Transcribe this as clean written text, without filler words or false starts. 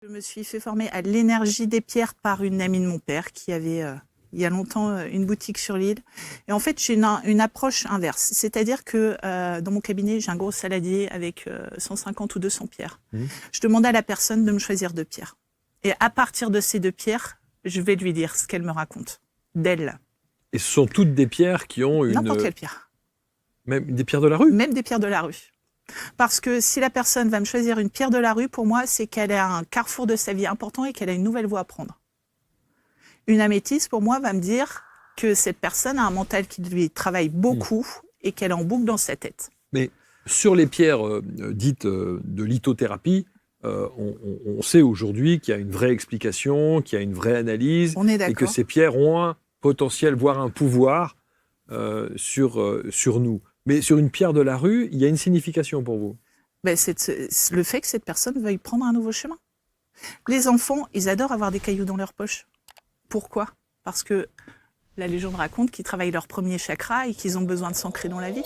Je me suis fait former à l'énergie des pierres par une amie de mon père qui avait, il y a longtemps, une boutique sur l'île. Et en fait, j'ai une approche inverse. C'est-à-dire que dans mon cabinet, j'ai un gros saladier avec 150 ou 200 pierres. Je demande à la personne de me choisir 2 pierres. Et à partir de ces 2 pierres, je vais lui dire ce qu'elle me raconte d'elle. Et ce sont toutes des pierres qui ont une... N'importe quelle pierre. Même des pierres de la rue? Même des pierres de la rue. Parce que si la personne va me choisir une pierre de la rue, pour moi, c'est qu'elle est à un carrefour de sa vie important et qu'elle a une nouvelle voie à prendre. Une améthyste, pour moi, va me dire que cette personne a un mental qui lui travaille beaucoup et qu'elle est en boucle dans sa tête. Mais sur les pierres dites de lithothérapie, on sait aujourd'hui qu'il y a une vraie explication, qu'il y a une vraie analyse, On est et d'accord. que ces pierres ont un potentiel, voire un pouvoir sur nous. Mais sur une pierre de la rue, il y a une signification pour vous? Ben, c'est le fait que cette personne veuille prendre un nouveau chemin. Les enfants, ils adorent avoir des cailloux dans leur poche. Pourquoi? Parce que la légende raconte qu'ils travaillent leur premier chakra et qu'ils ont besoin de s'ancrer dans la vie.